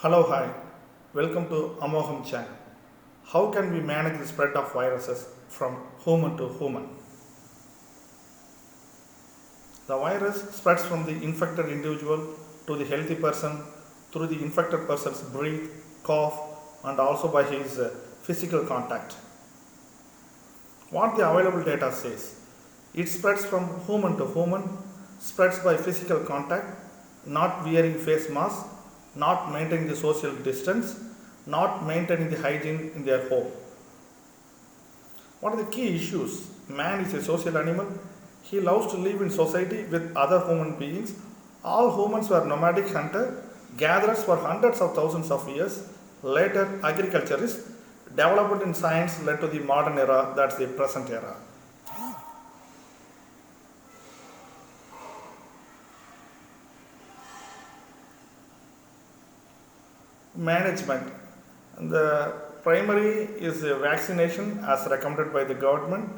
Hello, hi. Welcome to Amoham channel. How can we manage the spread of viruses from human to human? The virus spreads from the infected individual to the healthy person through the infected person's breath, cough, and also by his physical contact. What the available data says, it spreads from human to human, spreads by physical contact, not wearing face mask, not maintaining the social distance, not maintaining the hygiene in their home. What are the key issues? Man is a social animal. He loves to live in society with other human beings. All humans were nomadic hunter gatherers for hundreds of thousands of years. Later, agriculturists development in science led to the modern era, that's the present era. Management. The primary is vaccination as recommended by the government.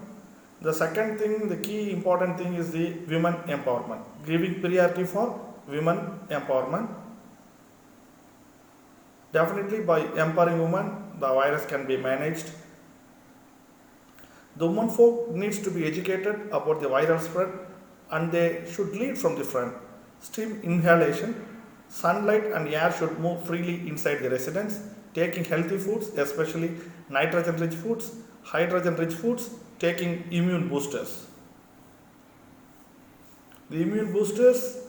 The second thing, the key important thing is the women empowerment, giving priority for women empowerment. Definitely by empowering women, the virus can be managed. The women folk needs to be educated about the viral spread and they should lead from the front. Steam inhalation, sunlight and air should move freely inside the residence, taking healthy foods, especially nitrogen rich foods, hydrogen rich foods, taking immune boosters. The immune boosters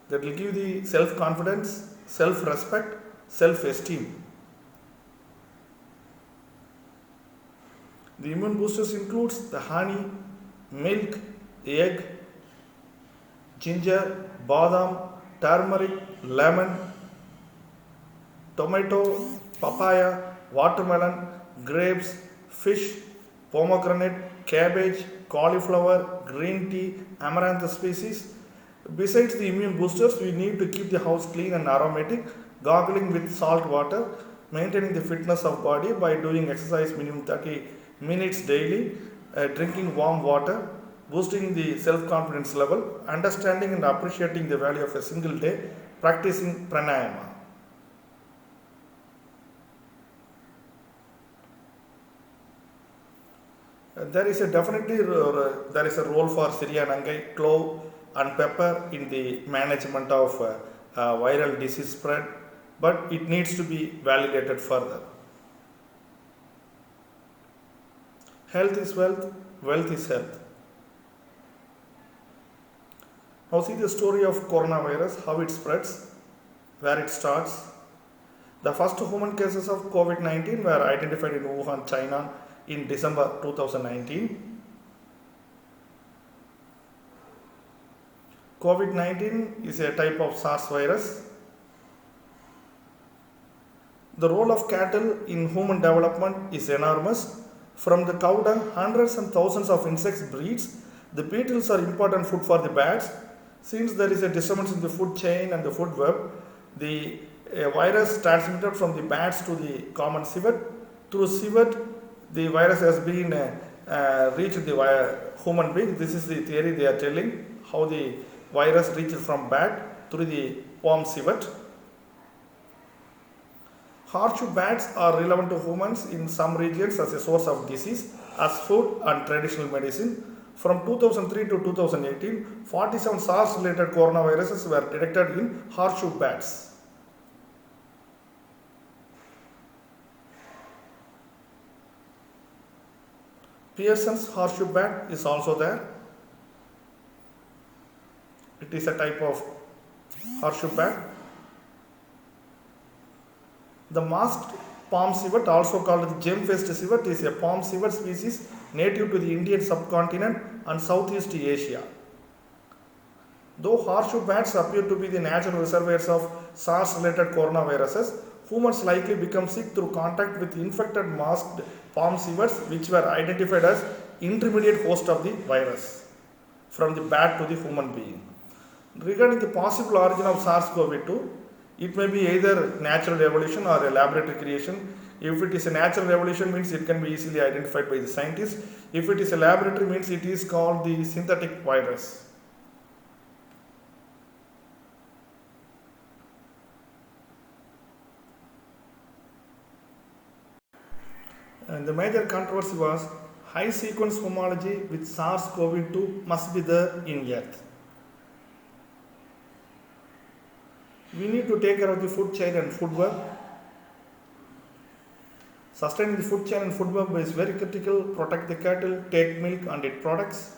that will give the self confidence, self respect, self esteem. The immune boosters includes the honey, milk, egg, ginger, badam, turmeric, lemon, tomato, papaya, watermelon, grapes, fish, pomegranate, cabbage, cauliflower, green tea, amaranth species. Besides the immune boosters, we need to keep the house clean and aromatic, gargling with salt water, maintaining the fitness of body by doing exercise minimum 30 minutes daily, drinking warm water, boosting the self-confidence level, understanding and appreciating the value of a single day, practicing pranayama. There is a definitely there is a role for Sirianangai, clove and pepper in the management of viral disease spread, but it needs to be validated further. Health is wealth, wealth is health. Now see the story of coronavirus, how it spreads, where it starts. The first human cases of COVID-19 were identified in Wuhan, China in December 2019. COVID-19 is a type of SARS virus. The role of cattle in human development is enormous. From the cow dung, hundreds and thousands of insects breeds. The beetles are important food for the bats. Since there is a disturbance in the food chain and the food web, the virus transmitted from the bats to the common civet. Through civet, the virus has been reached the human being. This is the theory they are telling, how the virus reached from bat through the worm civet. Horseshoe bats are relevant to humans in some regions as a source of disease, as food and traditional medicine. From 2003 to 2018, 47 SARS-related coronaviruses were detected in horseshoe bats. Pearson's horseshoe bat is also there. It is a type of horseshoe bat. The masked palm civet, also called the gem-faced civet, is a palm civet species native to the Indian subcontinent and Southeast Asia. Though horseshoe bats appear to be the natural reservoirs of SARS-related coronaviruses, humans likely become sick through contact with infected masked palm civets, which were identified as intermediate host of the virus from the bat to the human being. Regarding the possible origin of SARS-CoV-2, it may be either natural evolution or a laboratory creation. If it is a natural evolution, means it can be easily identified by the scientists. If it is a laboratory, means it is called the synthetic virus. And the major controversy was high sequence homology with SARS-CoV-2 must be there in Earth. We need to take care of the food chain and food web. Sustaining the food chain and food web is very critical. Protect the cattle, take milk and its products.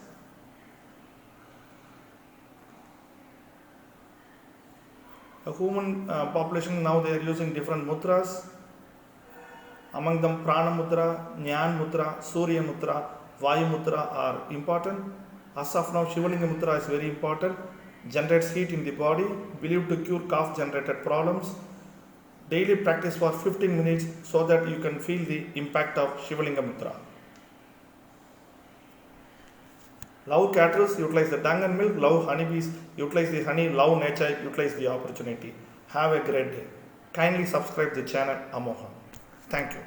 A human population, now they are using different mudras. Among them Prana Mudra, Jnana Mudra, Surya Mudra, Vayu Mudra are important. As of now, Shivalinga Mudra is very important. Generates heat in the body, believed to cure cough generated problems. Daily practice for 15 minutes so that you can feel the impact of Shivalinga Mudra. Love cattle, utilize the dung and milk. Love honeybees, utilize the honey. Love nature, utilize the opportunity. Have a great day. Kindly subscribe the channel Amoha. Thank you.